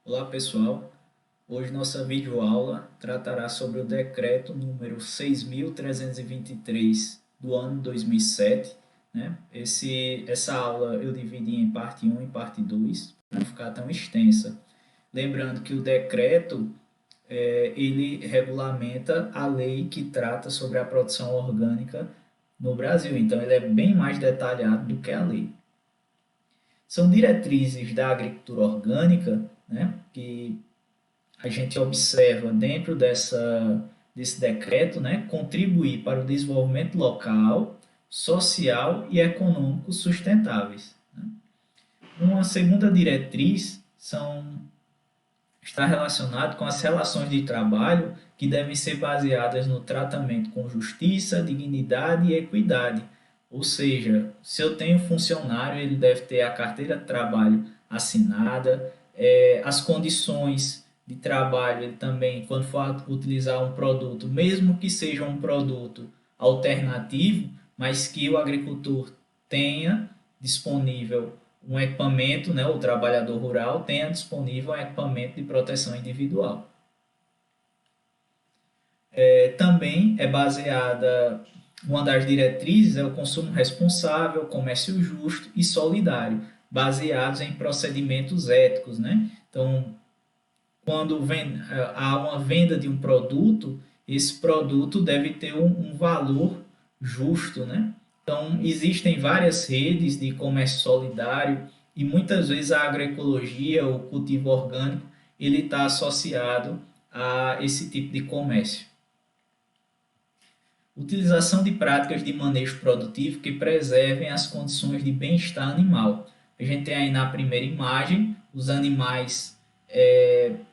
Olá pessoal, hoje nossa videoaula tratará sobre o decreto número 6.323 do ano 2007, né? Essa aula eu dividi em parte 1 e parte 2, para não ficar tão extensa. Lembrando que o decreto, ele regulamenta a lei que trata sobre a produção orgânica no Brasil, então ele é bem mais detalhado do que a lei. São diretrizes da agricultura orgânica, né, que a gente observa dentro desse decreto, né, contribuir para o desenvolvimento local, social e econômico sustentáveis. Né? Uma segunda diretriz está relacionado com as relações de trabalho que devem ser baseadas no tratamento com justiça, dignidade e equidade. Ou seja, se eu tenho funcionário, ele deve ter a carteira de trabalho assinada, as condições de trabalho, ele também, quando for utilizar um produto, mesmo que seja um produto alternativo, mas que o agricultor tenha disponível um equipamento, né, o trabalhador rural tenha disponível um equipamento de proteção individual. Também é baseada, uma das diretrizes é o consumo responsável, comércio justo e solidário, baseados em procedimentos éticos, né? Então, quando há uma venda de um produto, esse produto deve ter um valor justo, né? Então, existem várias redes de comércio solidário e muitas vezes a agroecologia, o cultivo orgânico, ele está associado a esse tipo de comércio. Utilização de práticas de manejo produtivo que preservem as condições de bem-estar animal. A gente tem aí na primeira imagem os animais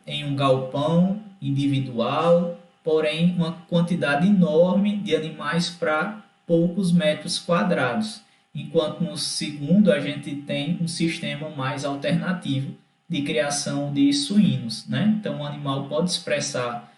em um galpão individual, porém uma quantidade enorme de animais para poucos metros quadrados. Enquanto no segundo a gente tem um sistema mais alternativo de criação de suínos, né? Então o animal pode expressar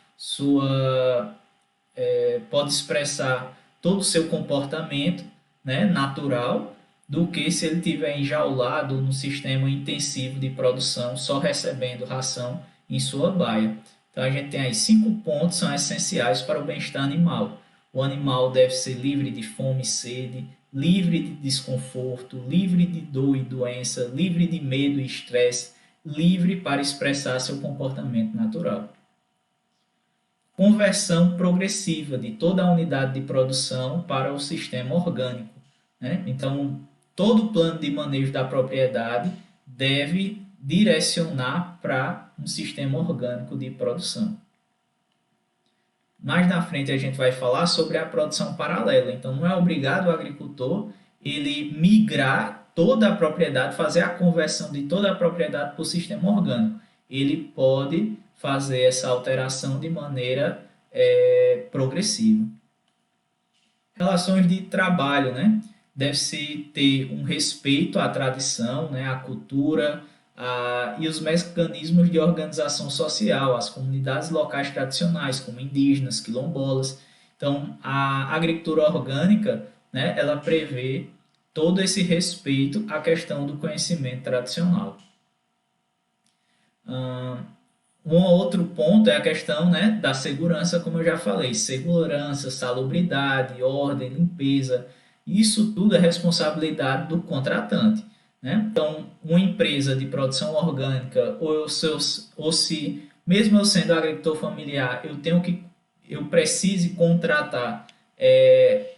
todo o seu comportamento, né, natural, do que se ele tiver enjaulado no sistema intensivo de produção, só recebendo ração em sua baia. Então a gente tem aí 5 pontos que são essenciais para o bem-estar animal. O animal deve ser livre de fome e sede, livre de desconforto, livre de dor e doença, livre de medo e estresse, livre para expressar seu comportamento natural. Conversão progressiva de toda a unidade de produção para o sistema orgânico, né? Então, todo o plano de manejo da propriedade deve direcionar para um sistema orgânico de produção. Mais na frente a gente vai falar sobre a produção paralela. Então, não é obrigado o agricultor ele migrar toda a propriedade, fazer a conversão de toda a propriedade para o sistema orgânico. Ele pode fazer essa alteração de maneira progressiva. Relações de trabalho, né? Deve-se ter um respeito à tradição, né? À cultura, e os mecanismos de organização social, as comunidades locais tradicionais, como indígenas, quilombolas. Então, a agricultura orgânica, né, ela prevê todo esse respeito à questão do conhecimento tradicional. Um outro ponto é a questão, né, da segurança, como eu já falei, segurança, salubridade, ordem, limpeza, isso tudo é responsabilidade do contratante. Né? Então, uma empresa de produção orgânica, ou se, mesmo eu sendo agricultor familiar, eu precise contratar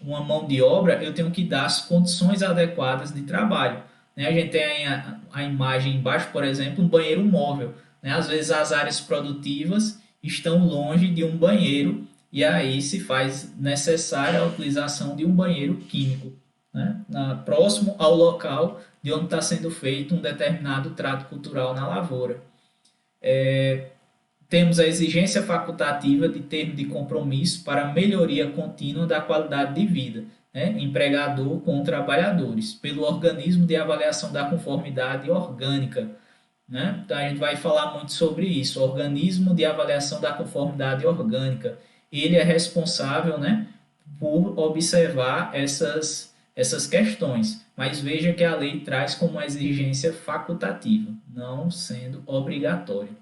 uma mão de obra, eu tenho que dar as condições adequadas de trabalho. Né? A gente tem a imagem embaixo, por exemplo, um banheiro móvel. Né? Às vezes as áreas produtivas estão longe de um banheiro e aí se faz necessária a utilização de um banheiro químico, né? Próximo ao local de onde está sendo feito um determinado trato cultural na lavoura. Temos a exigência facultativa de termo de compromisso para a melhoria contínua da qualidade de vida, né? Empregador com trabalhadores, pelo organismo de avaliação da conformidade orgânica. Né? Então, a gente vai falar muito sobre isso. O organismo de avaliação da conformidade orgânica, ele é responsável, né, por observar essas questões. Mas veja que a lei traz como uma exigência facultativa, não sendo obrigatória.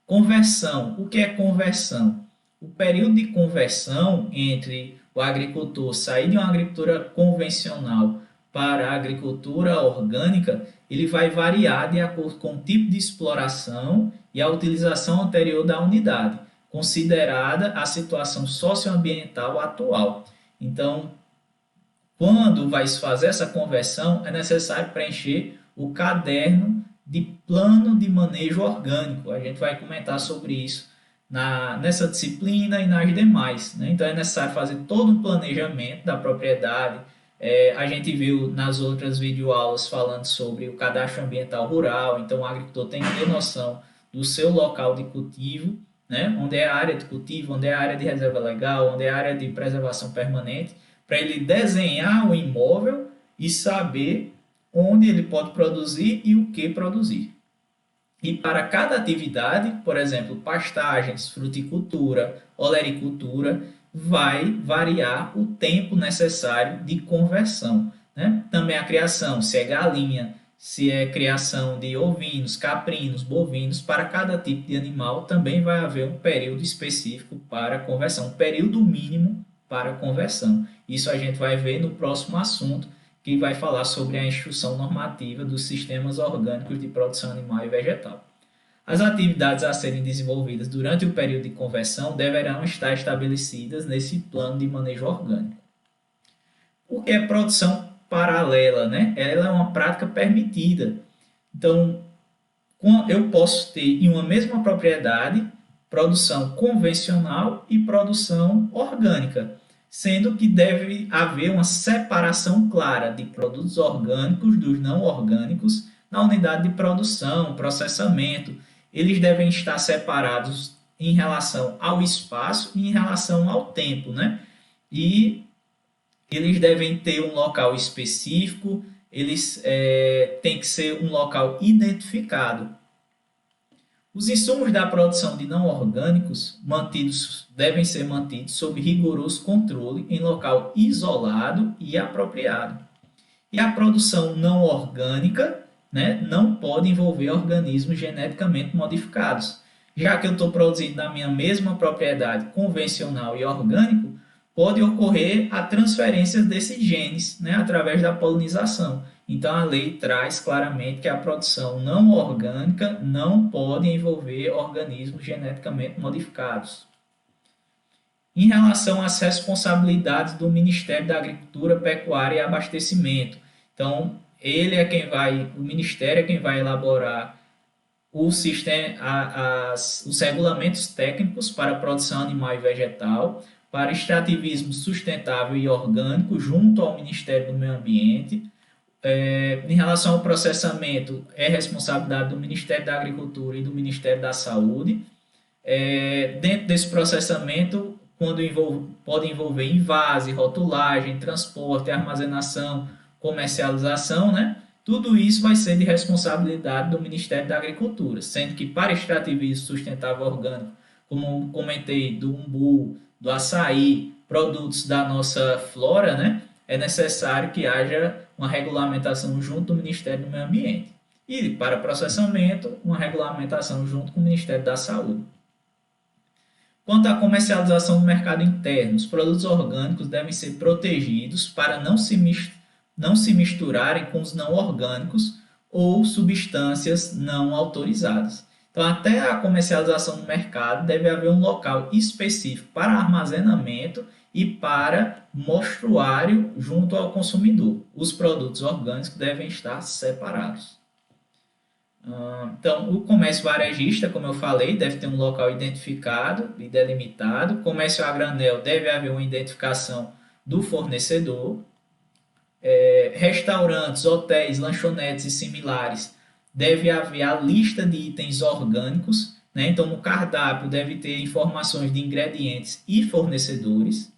Conversão. O que é conversão? O período de conversão entre o agricultor sair de uma agricultura convencional para a agricultura orgânica, ele vai variar de acordo com o tipo de exploração e a utilização anterior da unidade, considerada a situação socioambiental atual. Então, quando vai se fazer essa conversão, é necessário preencher o caderno de plano de manejo orgânico. A gente vai comentar sobre isso nessa disciplina e nas demais, né? Então é necessário fazer todo um planejamento da propriedade. A gente viu nas outras videoaulas falando sobre o cadastro ambiental rural, então o agricultor tem que ter noção do seu local de cultivo, né? Onde é a área de cultivo, onde é a área de reserva legal, onde é a área de preservação permanente, para ele desenhar o imóvel e saber onde ele pode produzir e o que produzir. E para cada atividade, por exemplo, pastagens, fruticultura, olericultura, vai variar o tempo necessário de conversão, né? Também a criação, se é galinha, se é criação de ovinos, caprinos, bovinos, para cada tipo de animal também vai haver um período específico para conversão, um período mínimo para conversão. Isso a gente vai ver no próximo assunto, que vai falar sobre a instrução normativa dos sistemas orgânicos de produção animal e vegetal. As atividades a serem desenvolvidas durante o período de conversão deverão estar estabelecidas nesse plano de manejo orgânico. O que é produção paralela, né? Ela é uma prática permitida. Então, eu posso ter em uma mesma propriedade produção convencional e produção orgânica, sendo que deve haver uma separação clara de produtos orgânicos dos não orgânicos na unidade de produção, processamento. Eles devem estar separados em relação ao espaço e em relação ao tempo, né? E eles devem ter um local específico, eles têm que ser um local identificado. Os insumos da produção de não orgânicos devem ser mantidos sob rigoroso controle em local isolado e apropriado. E a produção não orgânica, né, não pode envolver organismos geneticamente modificados. Já que eu estou produzindo na minha mesma propriedade convencional e orgânico, pode ocorrer a transferência desses genes, né, através da polinização. Então, a lei traz claramente que a produção não orgânica não pode envolver organismos geneticamente modificados. Em relação às responsabilidades do Ministério da Agricultura, Pecuária e Abastecimento, então, o Ministério é quem vai elaborar os regulamentos técnicos para a produção animal e vegetal, para extrativismo sustentável e orgânico, junto ao Ministério do Meio Ambiente. Em relação ao processamento, é responsabilidade do Ministério da Agricultura e do Ministério da Saúde. Dentro desse processamento, pode envolver invase, rotulagem, transporte, armazenação, comercialização, né? Tudo isso vai ser de responsabilidade do Ministério da Agricultura, sendo que para extrativismo sustentável orgânico, como comentei, do umbu, do açaí, produtos da nossa flora, né? É necessário que haja uma regulamentação junto do Ministério do Meio Ambiente. E para processamento, uma regulamentação junto com o Ministério da Saúde. Quanto à comercialização no mercado interno, os produtos orgânicos devem ser protegidos para não se misturarem com os não orgânicos ou substâncias não autorizadas. Então, até a comercialização no mercado, deve haver um local específico para armazenamento e para mostruário junto ao consumidor. Os produtos orgânicos devem estar separados. Então, o comércio varejista, como eu falei, deve ter um local identificado e delimitado. Comércio a granel, deve haver uma identificação do fornecedor. Restaurantes, hotéis, lanchonetes e similares, deve haver a lista de itens orgânicos, né? Então, no cardápio deve ter informações de ingredientes e fornecedores.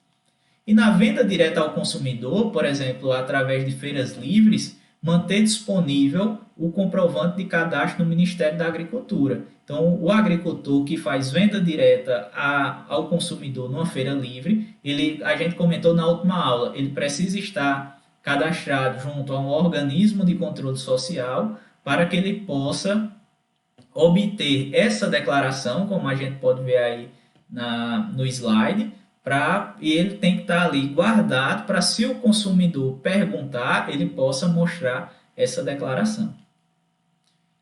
E na venda direta ao consumidor, por exemplo, através de feiras livres, manter disponível o comprovante de cadastro no Ministério da Agricultura. Então, o agricultor que faz venda direta ao consumidor numa feira livre, a gente comentou na última aula, ele precisa estar cadastrado junto a um organismo de controle social para que ele possa obter essa declaração, como a gente pode ver aí no slide, e ele tem que estar ali guardado para, se o consumidor perguntar, ele possa mostrar essa declaração.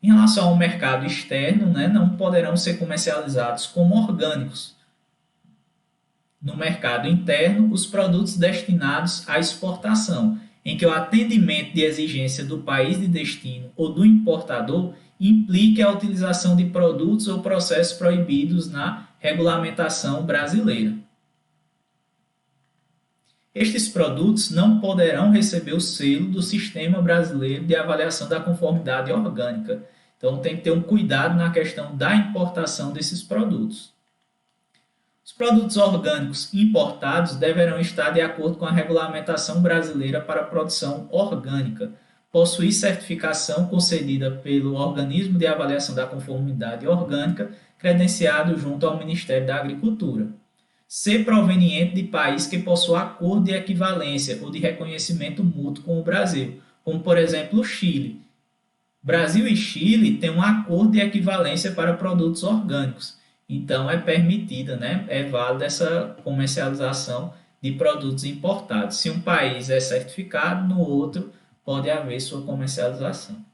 Em relação ao mercado externo, né, não poderão ser comercializados como orgânicos. No mercado interno, os produtos destinados à exportação, em que o atendimento de exigência do país de destino ou do importador implique a utilização de produtos ou processos proibidos na regulamentação brasileira. Estes produtos não poderão receber o selo do Sistema Brasileiro de Avaliação da Conformidade Orgânica. Então, tem que ter um cuidado na questão da importação desses produtos. Os produtos orgânicos importados deverão estar de acordo com a regulamentação brasileira para a produção orgânica, possuir certificação concedida pelo Organismo de Avaliação da Conformidade Orgânica, credenciado junto ao Ministério da Agricultura. Ser proveniente de país que possua acordo de equivalência ou de reconhecimento mútuo com o Brasil, como por exemplo o Chile. Brasil e Chile têm um acordo de equivalência para produtos orgânicos, então é permitida, né, é válida essa comercialização de produtos importados. Se um país é certificado, no outro pode haver sua comercialização.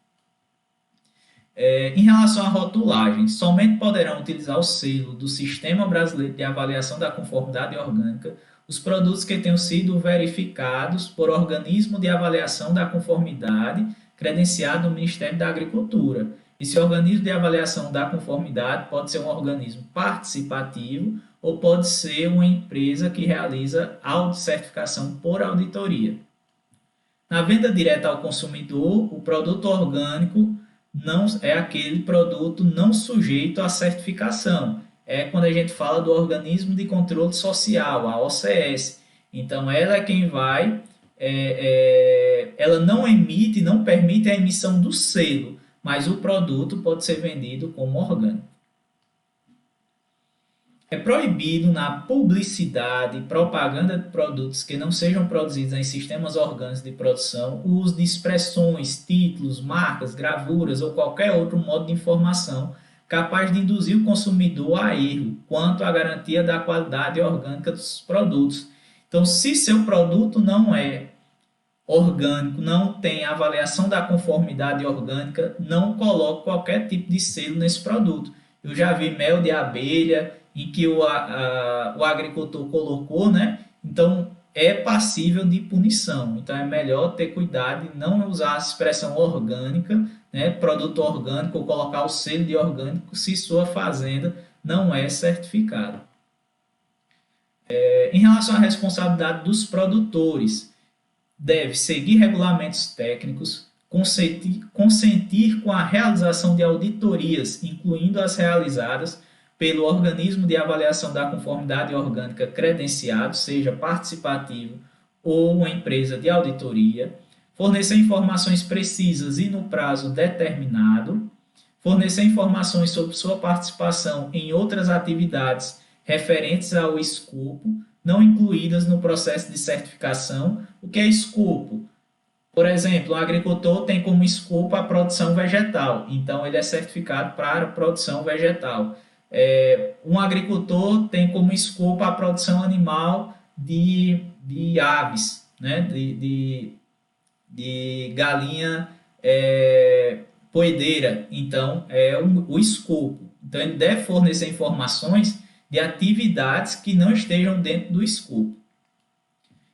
Em relação à rotulagem, somente poderão utilizar o selo do Sistema Brasileiro de Avaliação da Conformidade Orgânica os produtos que tenham sido verificados por organismo de avaliação da conformidade credenciado no Ministério da Agricultura. Esse organismo de avaliação da conformidade pode ser um organismo participativo ou pode ser uma empresa que realiza autocertificação por auditoria. Na venda direta ao consumidor, o produto orgânico não é aquele produto não sujeito à certificação. É quando a gente fala do Organismo de Controle Social, a OCS. Então, ela é quem vai, ela não emite, não permite a emissão do selo, mas o produto pode ser vendido como orgânico. É proibido na publicidade e propaganda de produtos que não sejam produzidos em sistemas orgânicos de produção o uso de expressões, títulos, marcas, gravuras ou qualquer outro modo de informação capaz de induzir o consumidor a erro quanto à garantia da qualidade orgânica dos produtos. Então, se seu produto não é orgânico, não tem avaliação da conformidade orgânica, não coloque qualquer tipo de selo nesse produto. Eu já vi mel de abelha em que o agricultor colocou, né? Então, é passível de punição. Então, é melhor ter cuidado e não usar a expressão orgânica, né? Produto orgânico, ou colocar o selo de orgânico se sua fazenda não é certificada. Em relação à responsabilidade dos produtores, deve seguir regulamentos técnicos, consentir com a realização de auditorias, incluindo as realizadas pelo organismo de avaliação da conformidade orgânica credenciado, seja participativo ou uma empresa de auditoria, fornecer informações precisas e no prazo determinado, fornecer informações sobre sua participação em outras atividades referentes ao escopo, não incluídas no processo de certificação. O que é escopo? Por exemplo, um agricultor tem como escopo a produção vegetal, então ele é certificado para a produção vegetal. Um agricultor tem como escopo a produção animal de aves, né? de galinha poedeira, então é o escopo. Então ele deve fornecer informações de atividades que não estejam dentro do escopo.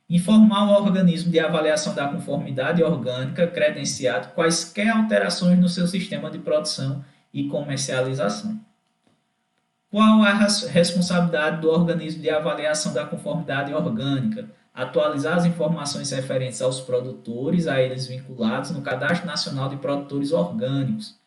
Informar o organismo de avaliação da conformidade orgânica credenciado quaisquer alterações no seu sistema de produção e comercialização. Qual a responsabilidade do organismo de avaliação da conformidade orgânica? Atualizar as informações referentes aos produtores, a eles vinculados no Cadastro Nacional de Produtores Orgânicos.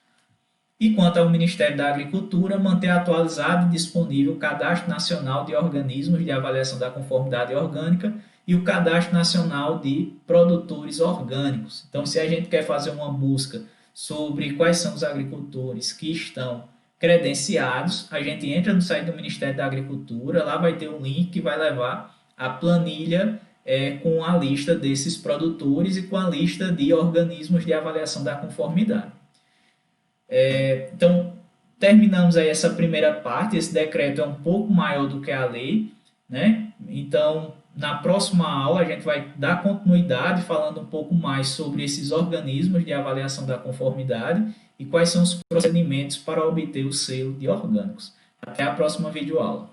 E quanto ao Ministério da Agricultura, manter atualizado e disponível o Cadastro Nacional de Organismos de Avaliação da Conformidade Orgânica e o Cadastro Nacional de Produtores Orgânicos. Então, se a gente quer fazer uma busca sobre quais são os agricultores que estão credenciados, a gente entra no site do Ministério da Agricultura, lá vai ter um link que vai levar a planilha com a lista desses produtores e com a lista de organismos de avaliação da conformidade. Então, terminamos aí essa primeira parte. Esse decreto é um pouco maior do que a lei, né? Então, na próxima aula, a gente vai dar continuidade falando um pouco mais sobre esses organismos de avaliação da conformidade e quais são os procedimentos para obter o selo de orgânicos. Até a próxima videoaula.